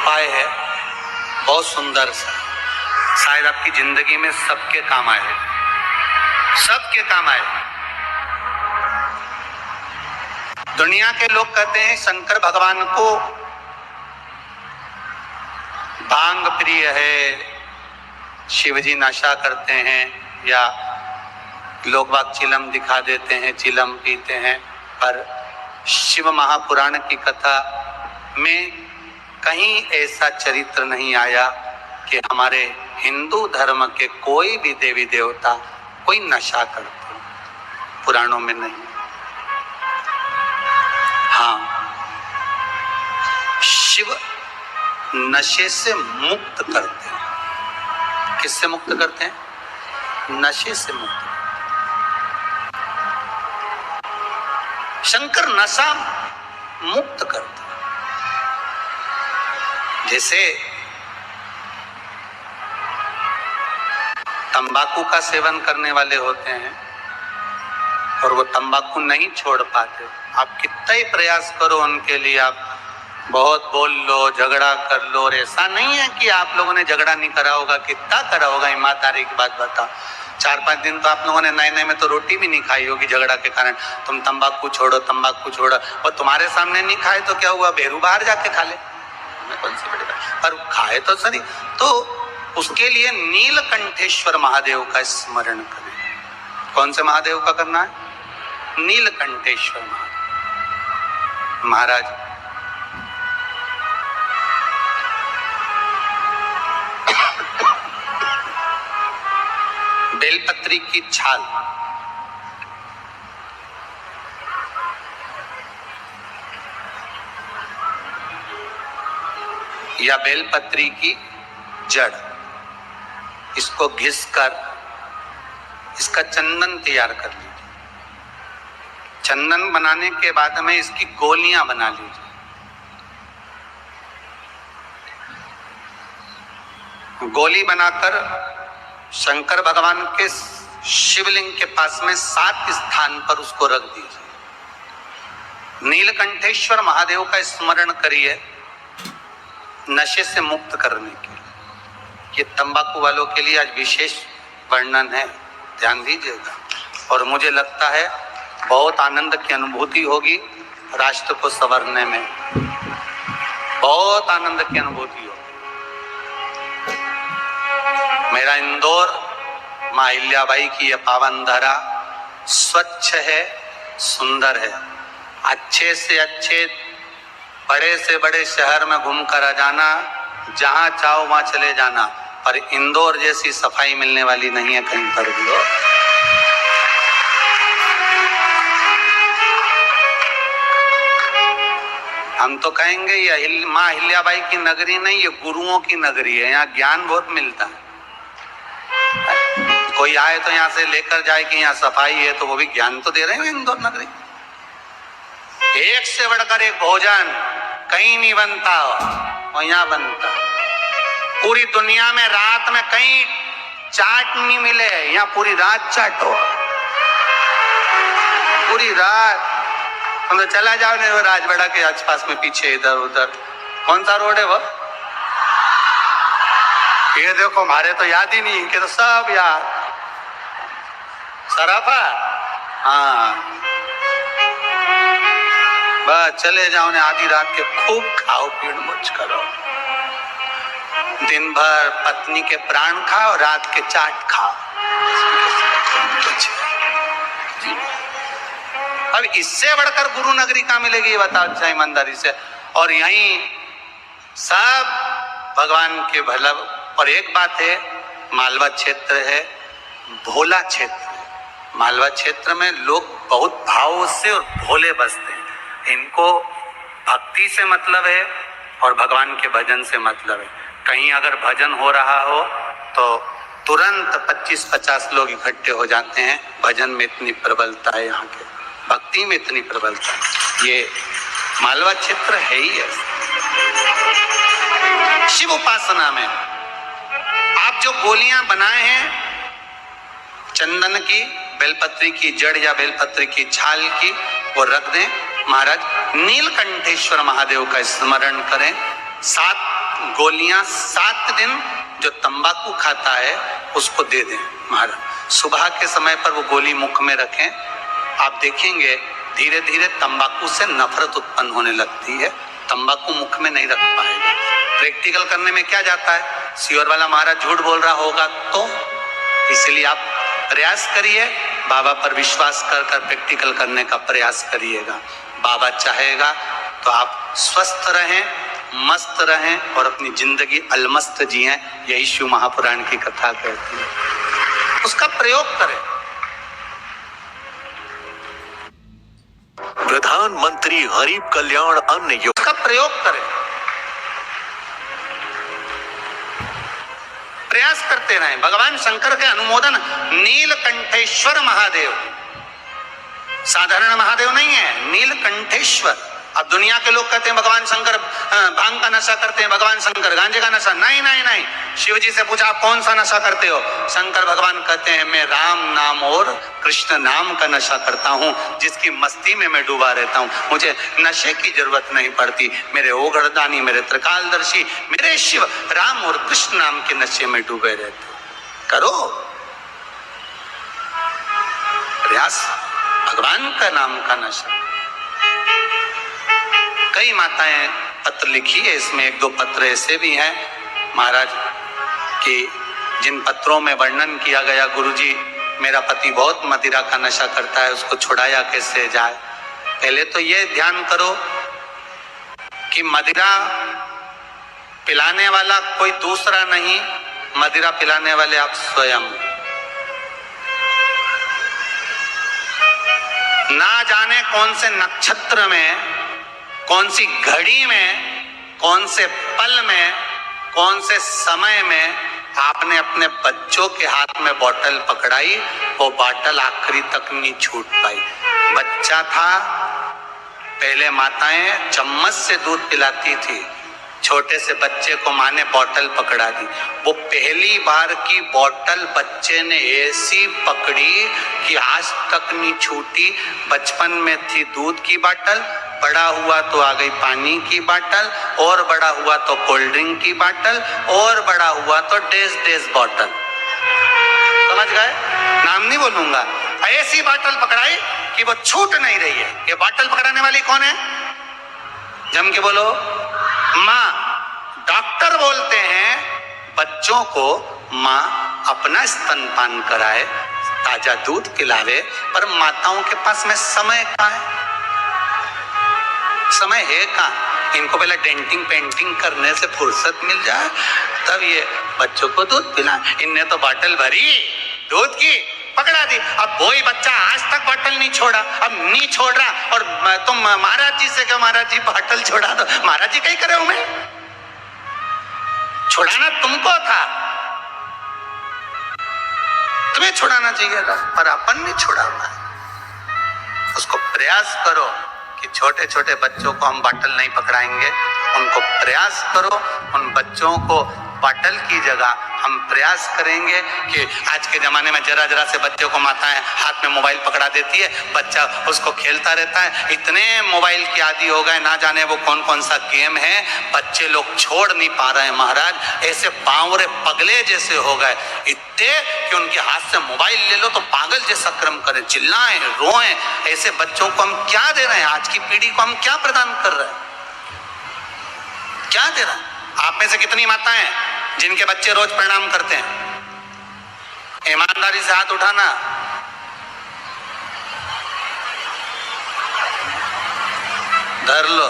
उपाय है, बहुत सुंदर सा, शायद आपकी जिंदगी में सबके काम आए, सबके काम आए। दुनिया के लोग कहते हैं शंकर भगवान को भांग प्रिय है, शिवजी नशा करते हैं, या लोग बाग चिलम दिखा देते हैं, चिलम पीते हैं। पर शिव महापुराण की कथा में कहीं ऐसा चरित्र नहीं आया कि हमारे हिंदू धर्म के कोई भी देवी देवता कोई नशा करते, पुराणों में नहीं। हाँ, शिव नशे से मुक्त करते हैं। किससे मुक्त करते हैं? नशे से मुक्त। शंकर नशा मुक्त करते हैं। जैसे तंबाकू का सेवन करने वाले होते हैं और वो तंबाकू नहीं छोड़ पाते, आप कितना ही प्रयास करो उनके लिए, आप बहुत बोल लो, झगड़ा कर लो, और ऐसा नहीं है कि आप लोगों ने झगड़ा नहीं करा होगा, कितना करा होगा, ईमानदारी की बात बताओ। 4-5 दिन तो आप लोगों ने नए नए में तो रोटी भी नहीं खाई होगी झगड़ा के कारण। तुम तंबाकू छोड़ो, तंबाकू छोड़ो, और तुम्हारे सामने नहीं खाए तो क्या हुआ, बेरू बाहर जाके खा ले, कौन सी बड़ी बात, पर खाए तो सही। तो उसके लिए नीलकंठेश्वर महादेव का स्मरण करें। कौन से महादेव का करना है? नीलकंठेश्वर महाराज। बेलपत्री की छाल, या बेलपत्री की जड़, इसको घिसकर इसका चंदन तैयार कर लीजिए। चंदन बनाने के बाद में इसकी गोलियां बना लीजिए। गोली बनाकर शंकर भगवान के शिवलिंग के पास में 7 स्थान पर उसको रख दीजिए। नीलकंठेश्वर महादेव का स्मरण करिए नशे से मुक्त करने के लिए। ये तंबाकू वालों के लिए आज विशेष वर्णन है, ध्यान दीजिएगा। और मुझे लगता है बहुत आनंद की अनुभूति होगी राष्ट्र को संवारने में, बहुत आनंद की अनुभूति होगी। मेरा इंदौर माँ अहिल्याबाई की यह पावन धरा स्वच्छ है, सुंदर है। अच्छे से अच्छे, बड़े से बड़े शहर में घूमकर आ जाना, जहां चाहो वहां चले जाना, पर इंदौर जैसी सफाई मिलने वाली नहीं है कहीं पर भी हो। हम तो कहेंगे ये माँ अहिल्याबाई की नगरी नहीं, ये गुरुओं की नगरी है। यहाँ ज्ञान बहुत मिलता है। कोई आए तो यहाँ से लेकर जाए कि यहाँ सफाई है, तो वो भी ज्ञान तो दे रहे हैं इंदौर नगरी। एक से बढ़कर एक भोजन कहीं नहीं बनता और यहाँ बनता। पूरी दुनिया में रात में कहीं चाट नहीं मिले, यहाँ पूरी रात चाट हो, पूरी रात। हम तो चला जाओ नहीं, वो राजवाड़ा के आसपास में पीछे इधर उधर, कौन सा रोड है वो, ये देखो, हमारे तो याद ही नहीं कि तो सब यार सराफा। हाँ, बस चले जाओ ने, आधी रात के खूब खाओ पीड़ मुझ करो, दिन भर पत्नी के प्राण खाओ, रात के चाट खाओ। अब इससे बढ़कर गुरु नगरी कहाँ मिलेगी ये बताओ अच्छा ईमानदारी से। और यहीं सब भगवान के भला। और एक बात है, मालवा क्षेत्र है, भोला क्षेत्र है। मालवा क्षेत्र में लोग बहुत भाव से और भोले बसते हैं। इनको भक्ति से मतलब है और भगवान के भजन से मतलब है। कहीं अगर भजन हो रहा हो तो तुरंत 25-50 लोग इकट्ठे हो जाते हैं। भजन में इतनी प्रबलता है, यहाँ के भक्ति में इतनी प्रबलता है। ये मालवा क्षेत्र है ही ऐसा। शिव उपासना में आप जो गोलियां बनाए हैं चंदन की, बेलपत्री की जड़ या बेलपत्री की छाल की, वो रख दें। महाराज नीलकंठेश्वर महादेव का स्मरण करें, 7 गोलियां 7 दिन जो तंबाकू खाता है उसको दे दें महाराज। सुबह के समय पर वो गोली मुख में रखें, आप देखेंगे धीरे धीरे तंबाकू से नफरत उत्पन्न होने लगती है, तंबाकू मुख में नहीं रख पाएगा। प्रैक्टिकल करने में क्या जाता है, सियोर वाला महाराज झूठ बोल रहा होगा तो, इसलिए आप प्रयास करिए, बाबा पर विश्वास कर कर प्रैक्टिकल करने का प्रयास करिएगा। बाबा चाहेगा तो आप स्वस्थ रहें, मस्त रहें और अपनी जिंदगी अलमस्त जिएं। यही शिव महापुराण की कथा कहती है, उसका प्रयोग करें। प्रधानमंत्री गरीब कल्याण अन्न योजना का प्रयोग करें, प्रयास करते रहें। भगवान शंकर के अनुमोदन नीलकंठेश्वर महादेव, साधारण महादेव नहीं है, नीलकंठेश्वर। अब दुनिया के लोग कहते हैं भगवान शंकर भांग का नशा करते हैं, भगवान शंकर गांजे का नशा, नहीं नहीं नहीं। शिव जी से पूछा आप कौन सा नशा करते हो, शंकर भगवान कहते हैं मैं राम नाम और कृष्ण नाम का नशा करता हूँ, जिसकी मस्ती में मैं डूबा रहता हूँ, मुझे नशे की जरूरत नहीं पड़ती। मेरे ओघड़दानी, मेरे त्रिकालदर्शी, मेरे शिव राम और कृष्ण नाम के नशे में डूबे रहते। करो प्रयास, भगवान का नाम का नशा। कई माताएं पत्र लिखी है, इसमें 1-2 पत्र ऐसे भी हैं महाराज कि जिन पत्रों में वर्णन किया गया, गुरुजी मेरा पति बहुत मदिरा का नशा करता है, उसको छुड़ाया कैसे जाए। पहले तो ये ध्यान करो कि मदिरा पिलाने वाला कोई दूसरा नहीं, मदिरा पिलाने वाले आप स्वयं। ना जाने कौन से नक्षत्र में, कौन सी घड़ी में, कौन से पल में, कौन से समय में आपने अपने बच्चों के हाथ में बोतल पकड़ाई, वो बोतल आखिरी तक नहीं छूट पाई। बच्चा था, पहले माताएं चम्मच से दूध पिलाती थी, छोटे से बच्चे को माँ ने बोतल पकड़ा दी। वो पहली बार की बोतल बच्चे ने ऐसी पकड़ी कि आज तक नहीं छूटी। बचपन में थी दूध की बोतल, बड़ा हुआ तो आ गई पानी की बोतल, और बड़ा हुआ तो कोल्ड ड्रिंक की बोतल, और बड़ा हुआ तो डेज बोतल। समझ गए, नाम नहीं बोलूंगा। ऐसी बोतल पकड़ाई कि वो छूट नहीं रही है। ये बोतल पकड़ाने वाली कौन है, जम के बोलो, माँ। डॉक्टर बोलते हैं बच्चों को माँ अपना स्तनपान कराए, ताजा दूध पिलावे, पर माताओं के पास में समय कहाँ है, समय है कहाँ। इनको पहले डेंटिंग पेंटिंग करने से फुर्सत मिल जाए तब ये बच्चों को दूध पिलाए। इनने तो बोतल भरी दूध की, पकड़ा दी। अब वही बच्चा आज तक बोतल नहीं छोड़ा, अब नहीं छोड़ रहा, और तुम महाराज जी से कहो महाराज जी बोतल छोड़ा दो। महाराज जी कहीं करे हो, मैं छुड़ाना तुमको था, तुम्हें छुड़ाना चाहिए था, पर अपन नहीं छुड़ा। उसको प्रयास करो कि छोटे छोटे बच्चों को हम बोतल नहीं पकड़ाएंगे, उनको प्रयास करो उन बच्चों को बोतल की जगह हम प्रयास करेंगे कि आज के जमाने में जरा जरा से बच्चों को माताएं हाथ में मोबाइल पकड़ा देती है, बच्चा उसको खेलता रहता है। इतने मोबाइल के आदी हो गए, ना जाने वो कौन कौन सा गेम है, बच्चे लोग छोड़ नहीं पा रहे हैं महाराज। ऐसे बावरे पगले जैसे हो गए इतने कि उनके हाथ से मोबाइल ले लो तो पागल जैसा क्रम करें, चिल्लाएं, रोएं। ऐसे बच्चों को हम क्या दे रहे हैं, आज की पीढ़ी को हम क्या प्रदान कर रहे हैं, क्या दे रहे हैं। आप में से कितनी माताएं जिनके बच्चे रोज प्रणाम करते हैं, ईमानदारी से हाथ उठाना। धर लो।